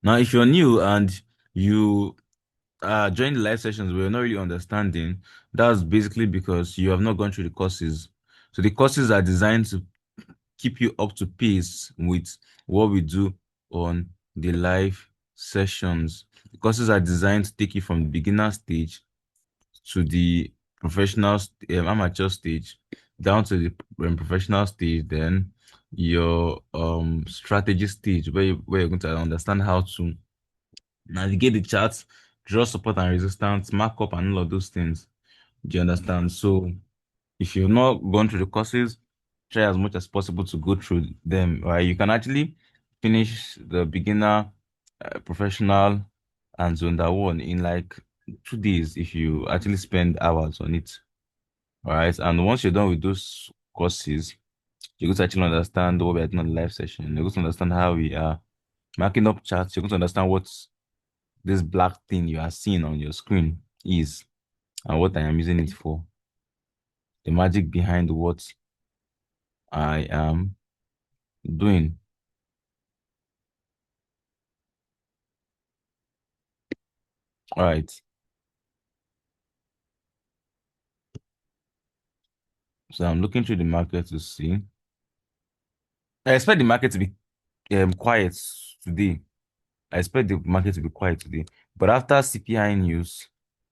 Now, if you're new and you during the live sessions we're not really understanding, that's basically because you have not gone through the courses. So the courses are designed to keep you up to pace with what we do on the live sessions. The courses are designed to take you from the beginner stage to the amateur stage, down to the professional stage, then your strategy stage where you're going to understand how to navigate the charts, draw support and resistance, markup, and all of those things. Do you understand? So if you've not gone through the courses, try as much as possible to go through them. Right? You can actually finish the beginner, professional, and zone that one in like 2 days if you actually spend hours on it. All right. And once you're done with those courses, you're going to actually understand what we're doing on the live session. You're going to understand how we are marking up charts. You're going to understand what this black thing you are seeing on your screen is and what I am using it for. The magic behind what I am doing. All right. So I'm looking through the market to see. I expect the market to be quiet today. I expect the market to be quiet today. But after CPI news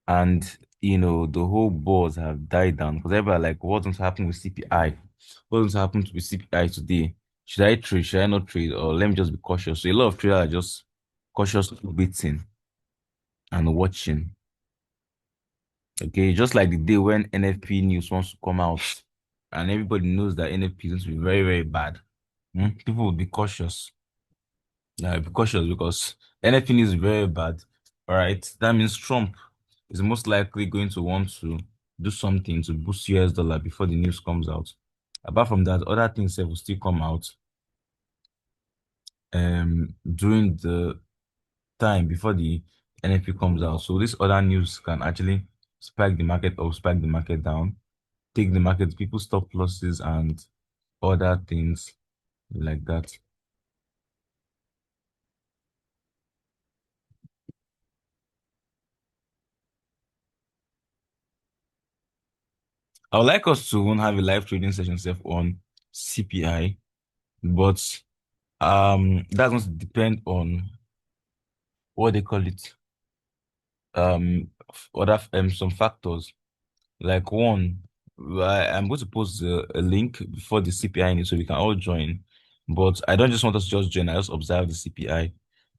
and the whole buzz have died down because everybody like what's going to happen with CPI? What's going to happen with CPI today? Should I trade? Should I not trade? Or let me just be cautious. So a lot of traders are just cautious waiting and watching. Okay, just like the day when NFP news wants to come out and everybody knows that NFP is going to be very, very bad. People will be cautious. Yeah, be cautious because anything is very bad. All right. That means Trump is most likely going to want to do something to boost US dollar before the news comes out. Apart from that, other things will still come out during the time before the NFP comes out. So this other news can actually spike the market or spike the market down, take the market, people stop losses and other things like that. I would like us to have a live trading session self on CPI, but that's going to depend on what they call it, other some factors. Like one, I'm going to post a link before the CPI news so we can all join. But I don't just want us to just join, I just observe the CPI.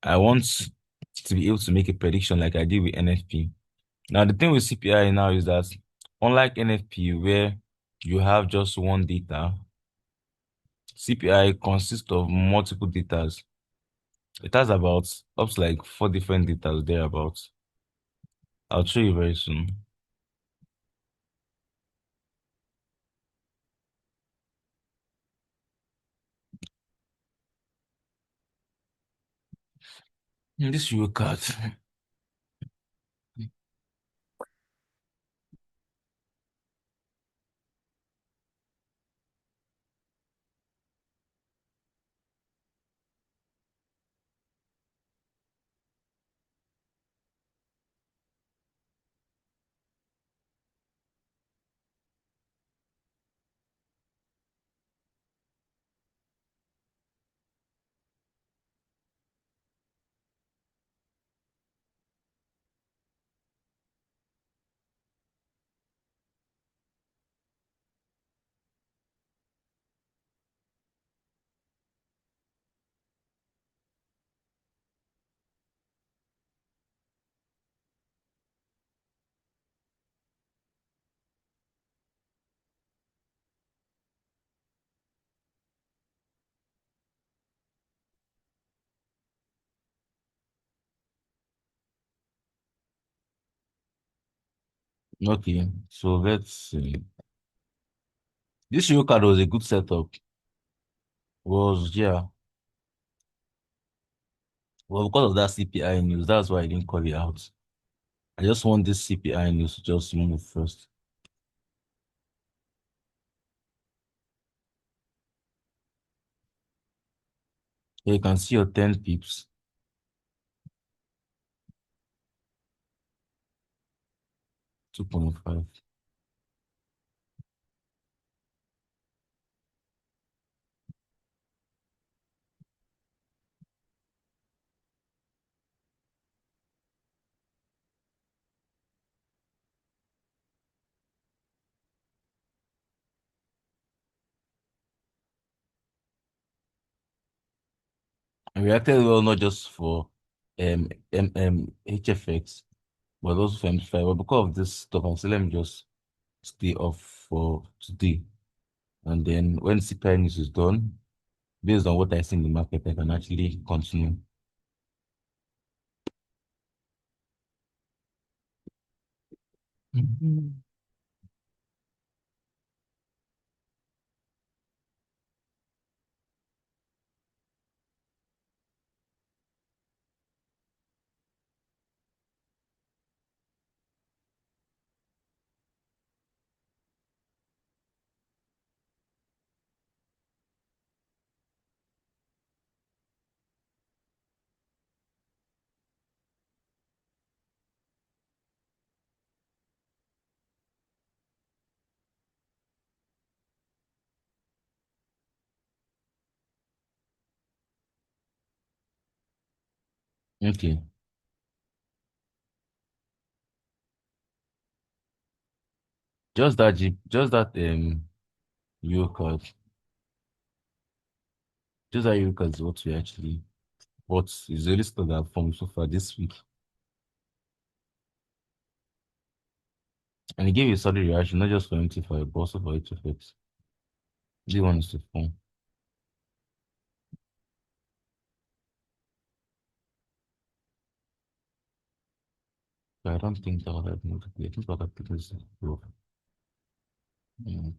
I want to be able to make a prediction like I did with NFP. Now the thing with CPI now is that unlike NFP where you have just one data, CPI consists of multiple datas. It has about up to like four different details thereabouts. I'll show you very soon. This you card. Okay, so let's see. This you card was a good setup. Was yeah. Well, because of that CPI news, that's why I didn't call it out. I just want this CPI news to just move first. Here you can see your 10 pips. 2.5. I reacted well not just for HFX, but also for M5. But because of this stuff, I said let me just stay off for today. And then when CPI news is done, based on what I see in the market, I can actually continue. Mhm. Okay. Just that Euro card. Just that Euro card is what we actually what is the list that I've formed so far this week. And it gave you a solid reaction, not just for MT5, but also for HFX. The one is to form. But I don't think that would have been able to play. I think that would have played this. Mm.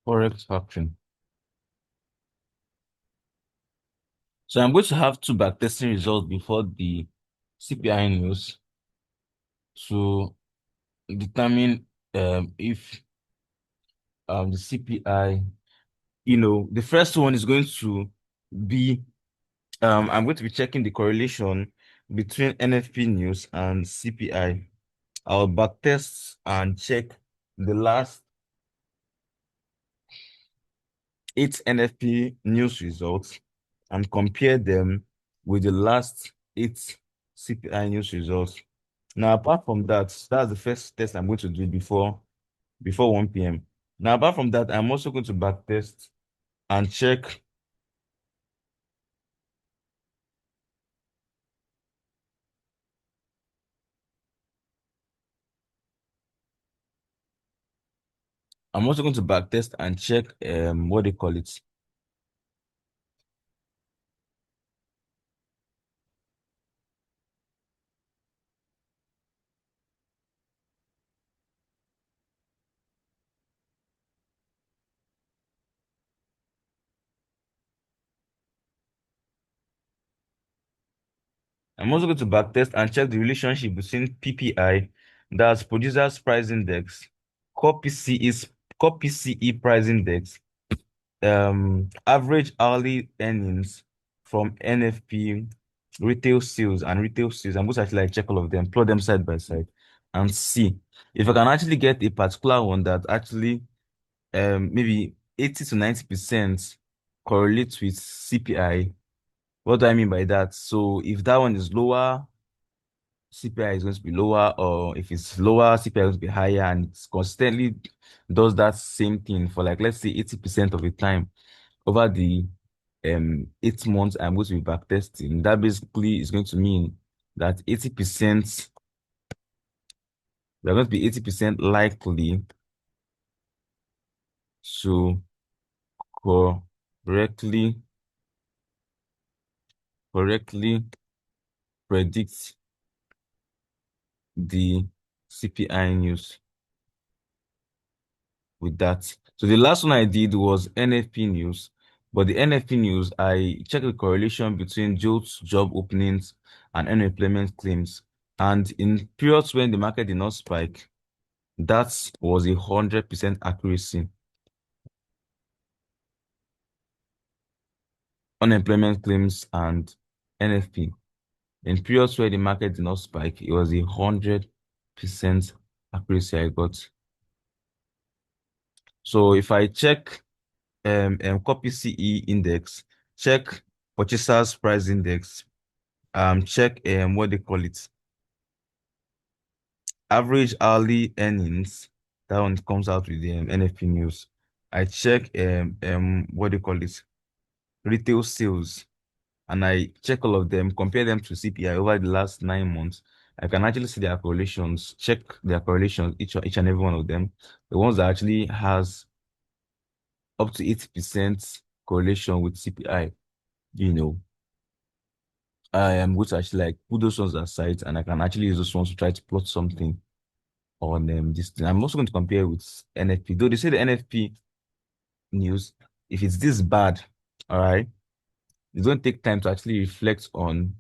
Forex action. So I'm going to have two backtesting results before the CPI news to determine if the CPI, the first one is going to be I'm going to be checking the correlation between NFP news and CPI. I'll backtest and check the last eight NFP news results and compare them with the last eight CPI news results. Now, apart from that, that's the first test I'm going to do before 1 p.m. Now, apart from that, I'm also going to backtest and check. I'm also going to backtest and check what they call it. I'm also going to backtest and check the relationship between PPI, that's Producers Price Index, core PCE's core PCE price index, average hourly earnings from NFP, retail sales. I'm going to actually like check all of them, plot them side by side, and see if I can actually get a particular one that actually maybe 80 to 90% correlates with CPI. What do I mean by that? So if that one is lower, CPI is going to be lower, or if it's lower, CPI is going to be higher, and it's constantly does that same thing for like let's say 80% of the time over the 8 months I'm going to be backtesting. That basically is going to mean that 80% we're going to be 80% likely to correctly correctly predict the CPI news with that. So the last one I did was NFP news, but the NFP news, I checked the correlation between JOLTS job openings and unemployment claims. And in periods when the market did not spike, that was 100% accuracy. Unemployment claims and NFP. In periods where the market did not spike, it was 100% accuracy I got. So if I check copy CE index, check purchasers price index, check what they call it, average hourly earnings. That one comes out with the NFP news. I check what they call it, retail sales, and I check all of them, compare them to CPI over the last 9 months. I can actually see their correlations, check their correlations, each and every one of them. The ones that actually has up to 80% correlation with CPI, you know. I am going to actually like put those ones aside, and I can actually use those ones to try to plot something on this thing. I'm also going to compare with NFP. Though they say the NFP news, if it's this bad, all right, it's going to take time to actually reflect on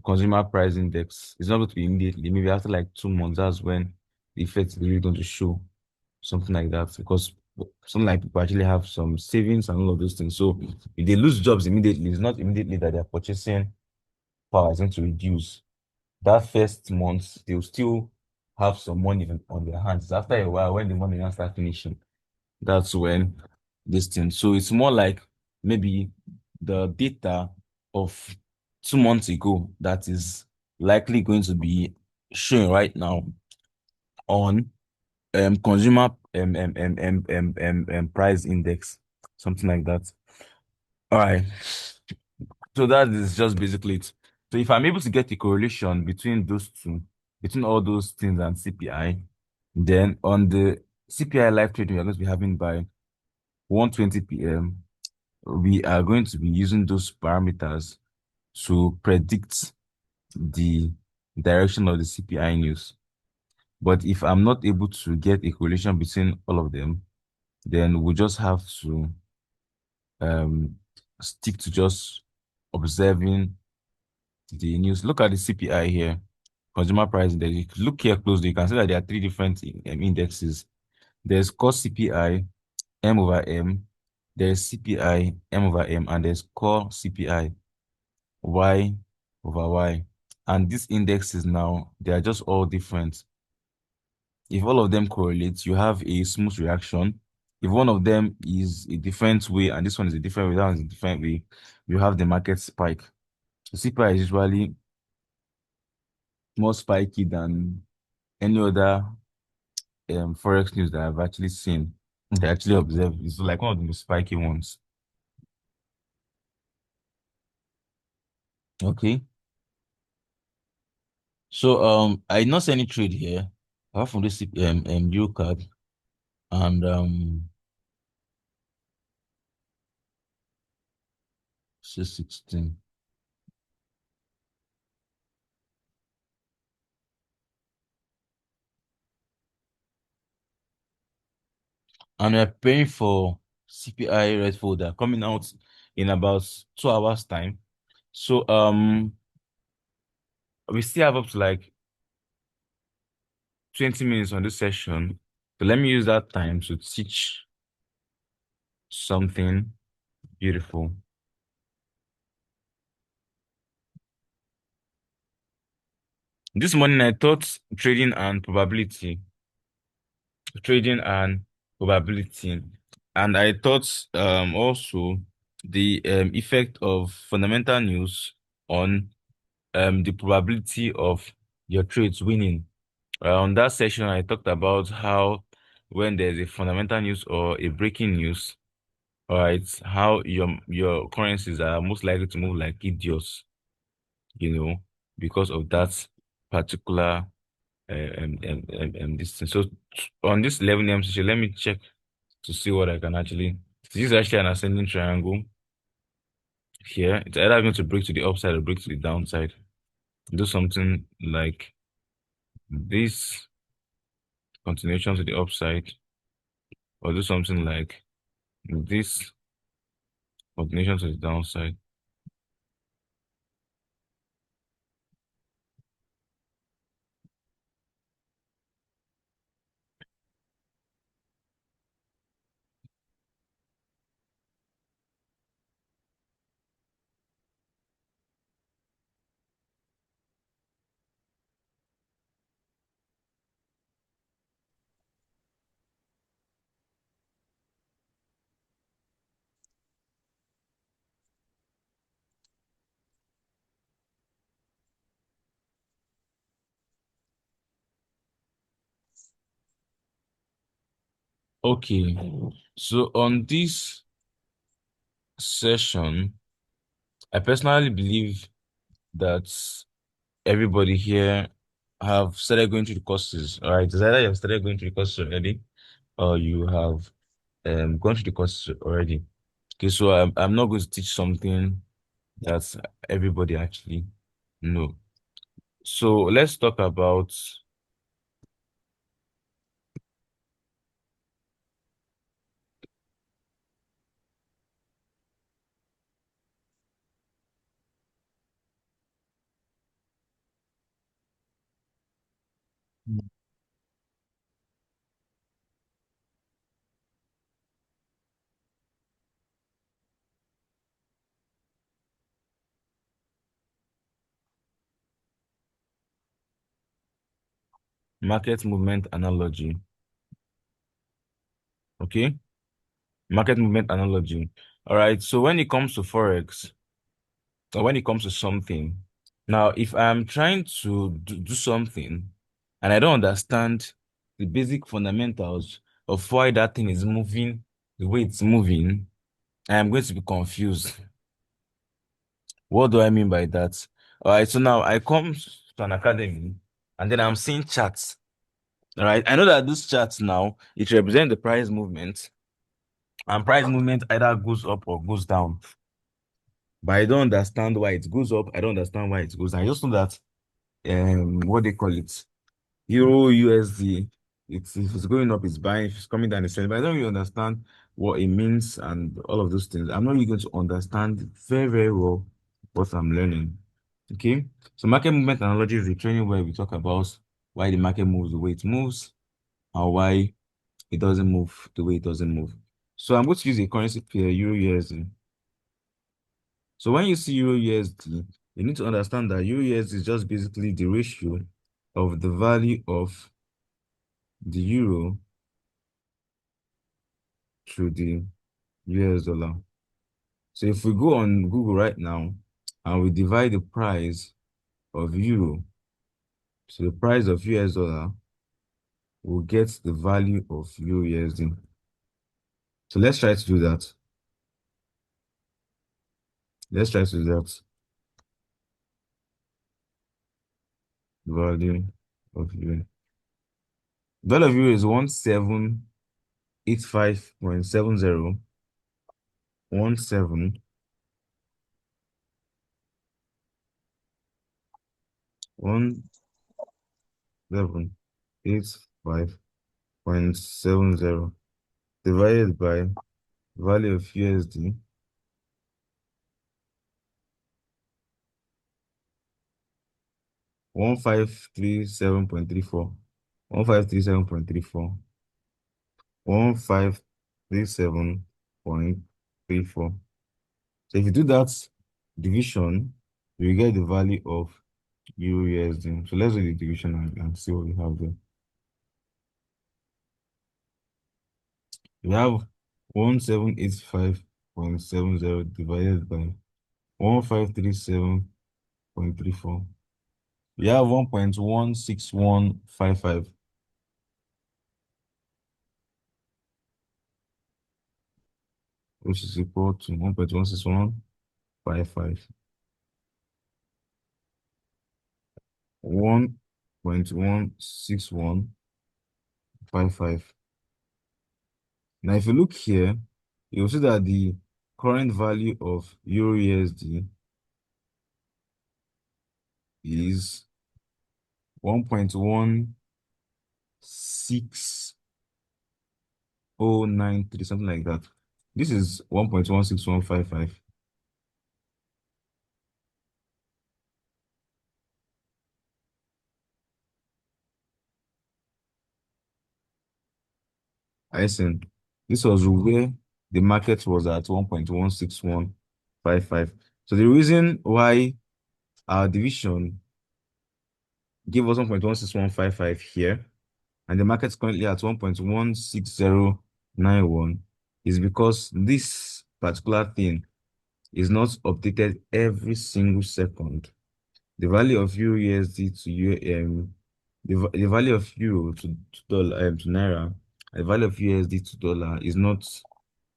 consumer price index. It's not going to be immediately. Maybe after like 2 months, that's when the effect is really going to show, something like that. Because something like people actually have some savings and all of those things. So if they lose jobs immediately, it's not immediately that their purchasing power is going to reduce. That first month, they'll still have some money on their hands. After a while, when the money now start finishing, that's when this thing. So it's more like maybe the data of 2 months ago that is likely going to be showing right now on consumer price index, something like that. All right. So that is just basically it. So if I'm able to get a correlation between those two, between all those things and CPI, then on the CPI live trading we're going to be having by 1:20 p.m., we are going to be using those parameters to predict the direction of the CPI news. But if I'm not able to get a correlation between all of them, then we'll just have to um, stick to just observing the news. Look at the CPI here, consumer price index. If you look here closely, you can see that there are three different indexes. There's core CPI, M over M. There's CPI, M over M, and there's core CPI, Y over Y. And these indexes now, they are just all different. If all of them correlate, you have a smooth reaction. If one of them is a different way and this one is a different way, that one is a different way, you have the market spike. The CPI is usually more spiky than any other forex news that I've actually seen. I actually observed. It's like one of the most spiky ones. Okay. So I did not see any trade here apart from this euro card and 616. And we're paying for CPI red folder coming out in about 2 hours time. So we still have up to like 20 minutes on this session. So let me use that time to teach something beautiful. This morning I taught trading and probability, and I taught also the effect of fundamental news on the probability of your trades winning. On that session, I talked about how when there's a fundamental news or a breaking news, all right, how your currencies are most likely to move like idiots, because of that particular this thing. So on this 11 a.m. session, let me check to see what I can actually. This is actually an ascending triangle. here, it's either going to break to the upside or break to the downside. Do something like this continuation to the upside, or do something like this continuation to the downside. Okay, so on this session, I personally believe that everybody here have started going through the courses. All right, it's either you have started going through the courses already, or you have gone through the courses already. Okay, so I'm not going to teach something that everybody actually know. So let's talk about market movement analogy. Okay, market movement analogy. All right, so when it comes to Forex, or when it comes to something, now if I'm trying to do something and I don't understand the basic fundamentals of why that thing is moving the way it's moving, I am going to be confused. What do I mean by that? All right, so now I come to an academy and then I'm seeing charts. All right, I know that this charts now it represents the price movement, and price movement either goes up or goes down. But I don't understand why it goes up. I don't understand why it goes down. I just know that what they call it, Euro USD. It's if it's going up, it's buying. If it's coming down, it's selling. But I don't really understand what it means and all of those things. I'm not really going to understand very, very well what I'm learning. Okay. So market movement analogy is the training where we talk about why the market moves the way it moves and why it doesn't move the way it doesn't move. So I'm going to use a currency pair, Euro USD. So when you see Euro USD, you need to understand that Euro USD is just basically the ratio of the value of the euro to the US dollar. So if we go on Google right now and we divide the price of euro to the price of US dollar, we'll get the value of euro USD. So let's try to do that. Let's try to do that. Value of euro. Value of euro is 1785.70. 1785.70 divided by value of USD 1537.34. 1537.34. 1537.34. So if you do that division, you get the value of Euro USD. So let's do the division and see what we have there. We have 1785.70 divided by 1537.34. We have 1.16155, which is equal to 1.16155. 1.16155. Now, if you look here, you'll see that the current value of Euro USD is 1.16093, something like that. This is 1.16155. I see. This was where the market was at 1.16155. So the reason why our division gave us 1.16155 here, and the market's currently at 1.16091, is because this particular thing is not updated every single second. The value of Euro USD to the value of Euro to dollar to Naira, the value of USD to dollar is not,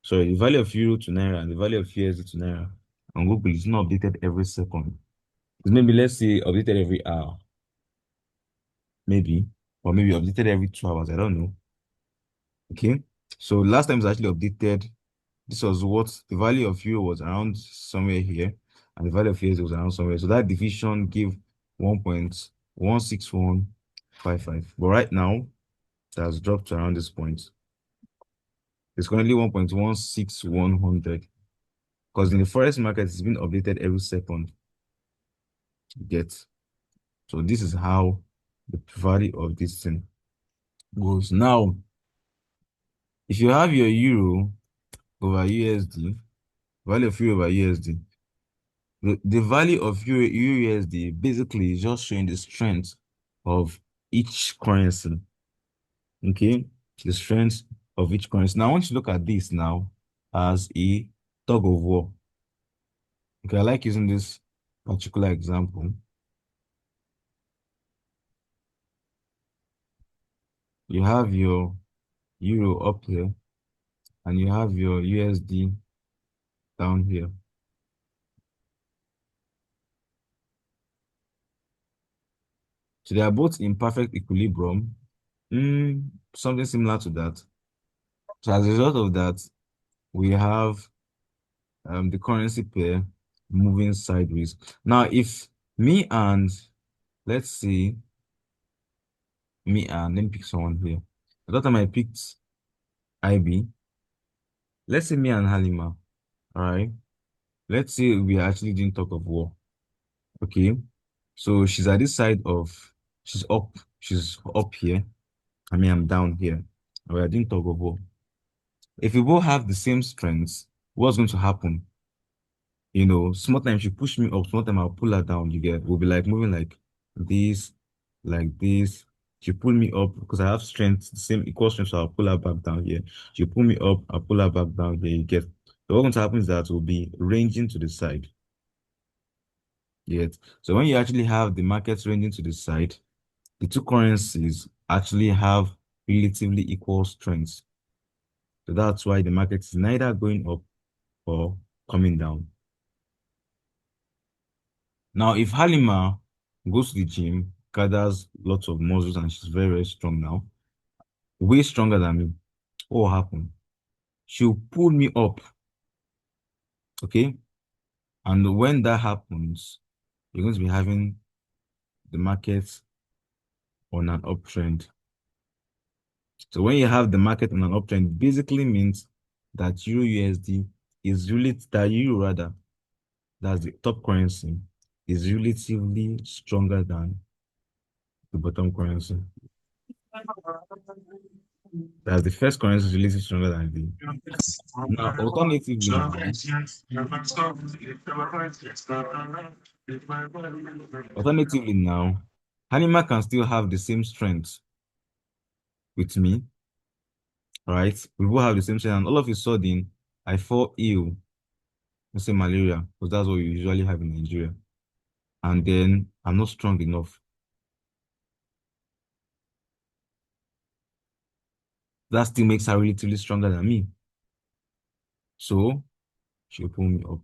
sorry, the value of Euro to Naira and the value of USD to Naira on Google is not updated every second. It's maybe, let's say, updated every hour, maybe, or maybe updated every 2 hours. I don't know. Okay. So last time it's actually updated. This was what the value of Euro was around somewhere here, and the value of USD was around somewhere. So that division gave 1.16155. But right now, it has dropped to around this point. It's currently 1.16100. Because in the forex market, it's been updated every second. You get. So this is how the value of this thing goes. Now, if you have your Euro over USD, value of Euro over USD, the value of Euro USD basically is just showing the strength of each currency. Okay, the strength of each currency. Now, I want you to look at this now as a tug of war. Okay, I like using this particular example. You have your Euro up here, and you have your USD down here. So they are both in perfect equilibrium. Something similar to that. So as a result of that, we have the currency pair moving sideways. Now, if me and, let's see, let me pick someone here. At that time I picked IB. Let's say me and Halima, all right? Let's say we are actually doing talk of war, okay? So she's at this side of, she's up here. I mean, I'm down here. We are doing talk of war. If we both have the same strengths, what's going to happen? Small time she push me up, small time I'll pull her down. You get, we'll be like moving like this, like this. She pull me up because I have strength, the same equal strength, so I'll pull her back down here. She pull me up, I'll pull her back down here. You get. So what's going to happen is that we'll be ranging to the side. Yet. So when you actually have the markets ranging to the side, the two currencies actually have relatively equal strengths. So that's why the market is neither going up or coming down. Now, if Halima goes to the gym, gathers lots of muscles, and she's very, very strong now, way stronger than me, what will happen? She'll pull me up, okay? And when that happens, you're going to be having the market on an uptrend. So when you have the market on an uptrend, basically means that Euro USD is really, that Euro rather, that's the top currency, is relatively stronger than the bottom currency. That's the first currency is relatively stronger than the. Now, alternatively now, Hanima can still have the same strength with me, right? We both have the same strength, and all of a sudden, I fall ill, let's say malaria, because that's what we usually have in Nigeria. And then I'm not strong enough. That still makes her relatively stronger than me. So she'll pull me up.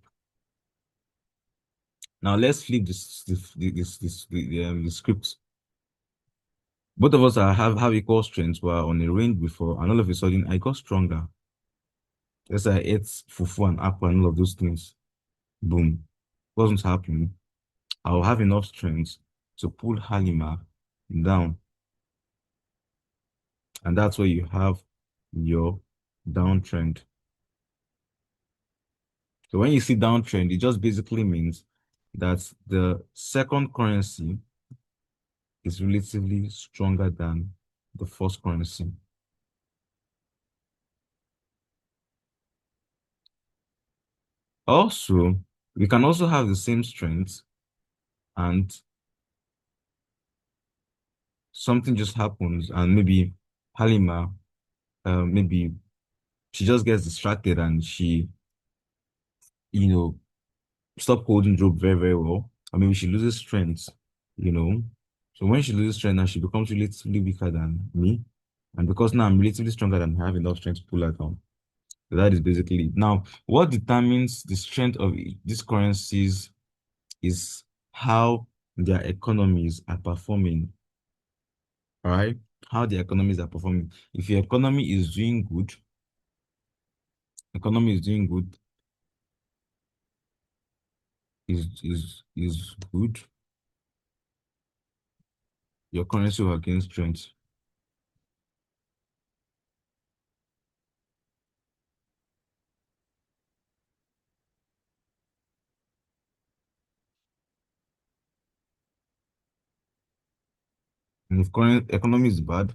Now let's flip the script. Both of us have equal strengths. We're on a range before, and all of a sudden I got stronger. Let's say I ate fufu and apple and all of those things. Boom. Wasn't happening. I'll have enough strength to pull Halima down. And that's where you have your downtrend. So when you see downtrend, it just basically means that the second currency is relatively stronger than the first currency. Also, we can also have the same strength and something just happens and maybe Halima, maybe she just gets distracted and she, you know, stop holding rope very, very well. Or maybe she loses strength, you know. So when she loses strength, now she becomes relatively weaker than me. And because now I'm relatively stronger than her, I have enough strength to pull her down. So that is basically it. Now, what determines the strength of these currencies is how their economies are performing. All right. How the economies are performing. If your economy is doing good, is good, your currency will gain strength. And if current economy is bad,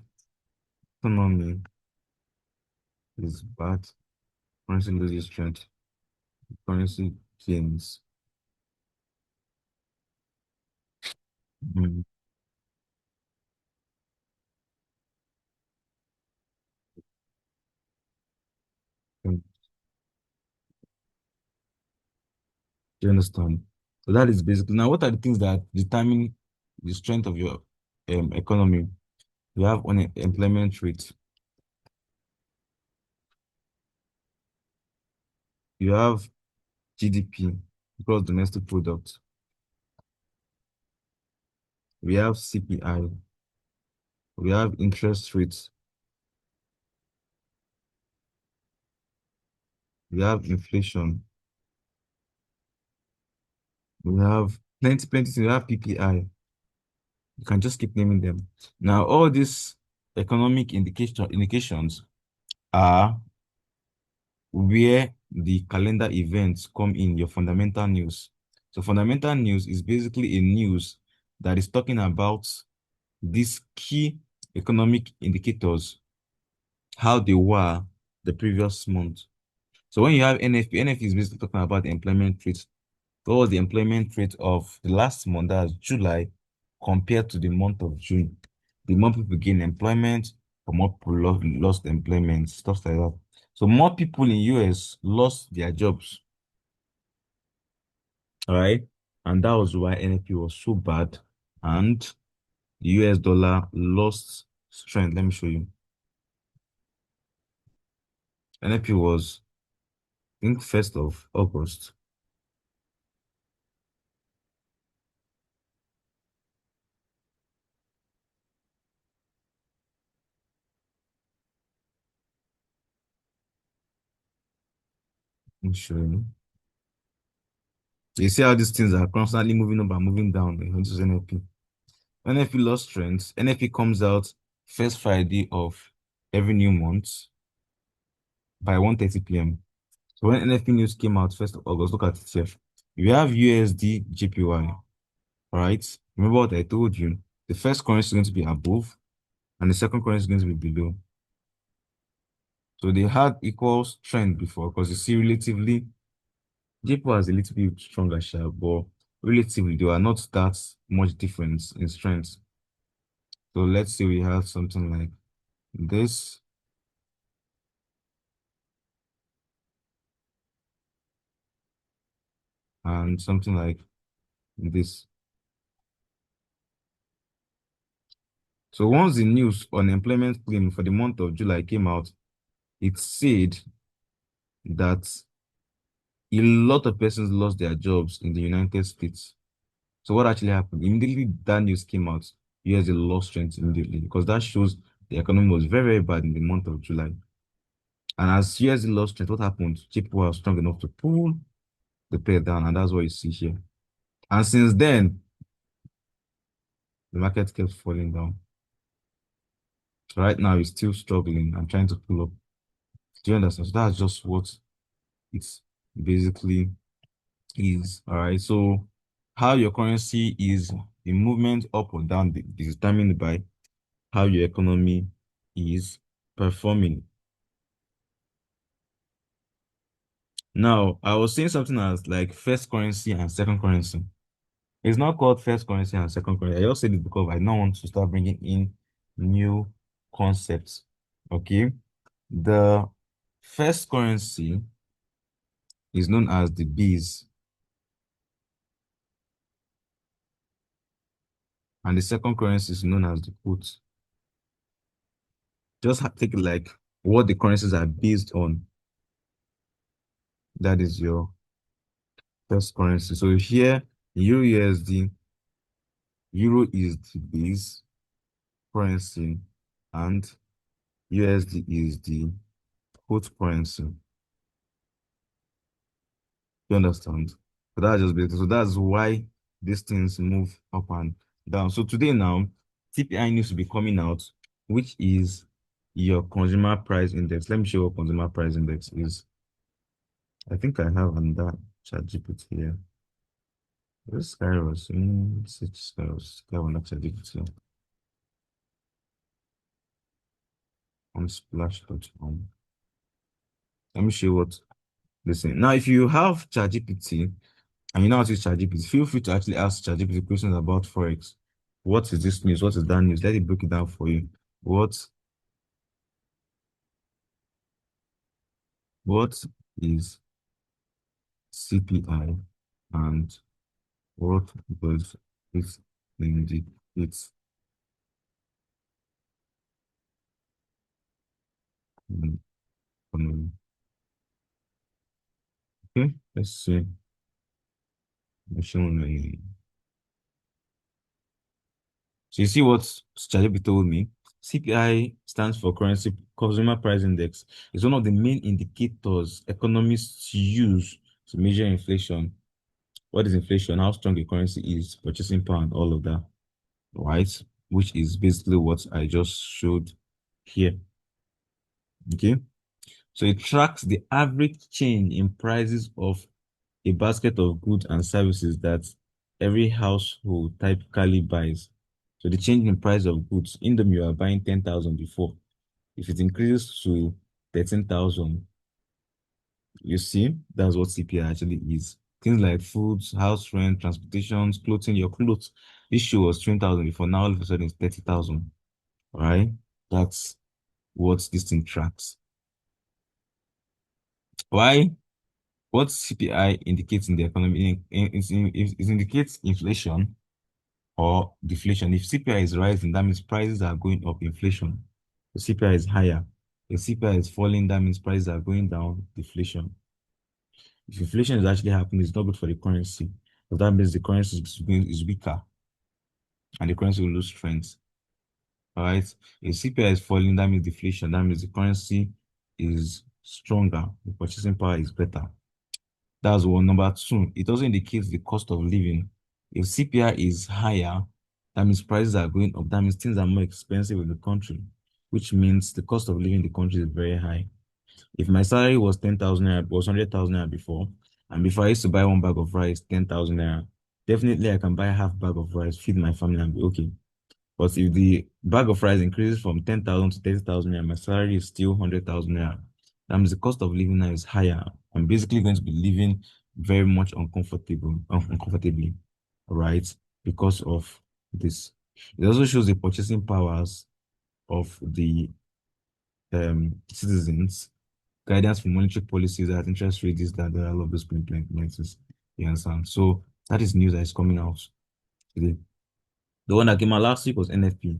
economy is bad, currency loses strength, currency gains. Mm, mm. Do you understand? So that is basically now what are the things that determine the strength of your economy? You have unemployment rate, you have GDP, gross domestic product, we have CPI, we have interest rates, we have inflation, we have plenty things, we have PPI. You can just keep naming them. Now, all these economic indications are where the calendar events come in, your fundamental news. So fundamental news is basically a news that is talking about these key economic indicators, how they were the previous month. So when you have NFP, NFP is basically talking about the employment rate. What was the employment rate of the last month, that's July, compared to the month of June? The more people gain employment, the more people lost employment, stuff like that. So more people in US lost their jobs, all right? And that was why NFP was so bad. And the US dollar lost strength. Let me show you. NFP was, I think, 1st of August. Let me show you. You see how these things are constantly moving up and moving down. This is NFP. NFP lost strength. NFP comes out first Friday of every new month by 1:30 p.m. So when NFP news came out 1st of August, look at it here. We have USD JPY. All right. Remember what I told you? The first currency is going to be above and the second currency is going to be below. So they had equal strength before because you see relatively JPY is a little bit stronger, sure, but relatively there are not that much difference in strength. So let's say we have something like this and something like this. So once the news on employment claim for the month of July came out, it said that a lot of persons lost their jobs in the United States. So what actually happened? Immediately that news came out, US lost strength immediately because that shows the economy was very, very bad in the month of July. And as USD lost strength, what happened? People were strong enough to pull the pair down, and that's what you see here. And since then, the market kept falling down. Right now, it's still struggling and trying to pull up. Do you understand? So that's just what it's basically is. All right. So how your currency is the movement up or down is determined by how your economy is performing. Now, I was saying something as like first currency and second currency. It's not called first currency and second currency. I just said it because I don't want to start bringing in new concepts. Okay. The first currency is known as the bees, and the second currency is known as the put. Just take it like what the currencies are based on. That is your first currency. So here, Euro USD, Euro is the base currency, and USD is the put currency. You understand? So that's just basically, so that's why these things move up and down. So today now, TPI needs to be coming out, which is your consumer price index. Let me show you what consumer price index is. I think I have on that ChatGPT here. This Kairos, such Kairos, Kairos ChatGPT on splash.com. Let me show you what this is. Now, if you have ChatGPT and you know how to use ChatGPT, feel free to actually ask ChatGPT questions about Forex. What is this news? What is that news? Let it break it down for you. What is CPI and what does it indicate? in economy? Okay, let's see. Machine learning. So you see what ChatGPT told me? CPI stands for Currency Consumer Price Index. It's one of the main indicators economists use to measure inflation. What is inflation? How strong a currency is, purchasing power, and all of that, right? Which is basically what I just showed here. Okay. So it tracks the average change in prices of a basket of goods and services that every household typically buys. So the change in price of goods, in them you are buying 10,000 before. If it increases to 13,000, you see, that's what CPI actually is. Things like foods, house rent, transportations, clothing, your clothes. This shoe was 20,000 before, now all of a sudden it's 30,000, right? That's what this thing tracks. Why? What CPI indicates in the economy, it indicates inflation or deflation. If CPI is rising, that means prices are going up, inflation. If CPI is higher. If CPI is falling, that means prices are going down, deflation. If inflation is actually happening, it's not good for the currency. Because that means the currency is weaker and the currency will lose strength. All right. If CPI is falling, that means deflation. That means the currency is stronger, the purchasing power is better. That's one. Number two, it also indicates the cost of living. If CPI is higher, that means prices are going up. That means things are more expensive in the country, which means the cost of living in the country is very high. If my salary was 10,000 naira, was 100,000 naira before, and before I used to buy one bag of rice, 10,000 naira, definitely I can buy a half bag of rice, feed my family, and be okay. But if the bag of rice increases from 10,000 to 30,000 naira, my salary is still 100,000 naira. That means the cost of living now is higher. I'm basically going to be living very much uncomfortably, right? Because of this. It also shows the purchasing powers of the citizens, guidance for monetary policies, that interest rates, this, that, all of those implemented. You understand? So that is news that is coming out today. The one that came out last week was NFP,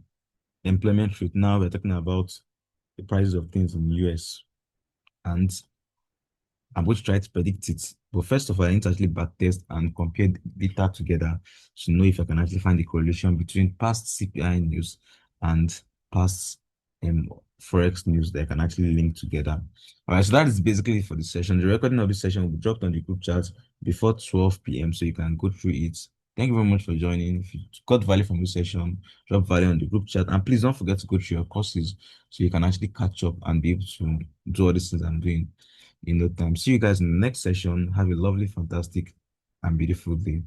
employment rate. Now we're talking about the prices of things in the US. And I'm going to try to predict it. But first of all, I need to actually backtest and compare the data together to know if I can actually find the correlation between past CPI news and past forex news that can actually link together. All right, so that is basically for the session. The recording of this session will be dropped on the group chat before 12 p.m. so you can go through it. Thank you very much for joining. If you got value from this session, drop value on the group chat. And please don't forget to go through your courses so you can actually catch up and be able to do all these things I'm doing in no time. See you guys in the next session. Have a lovely, fantastic, and beautiful day.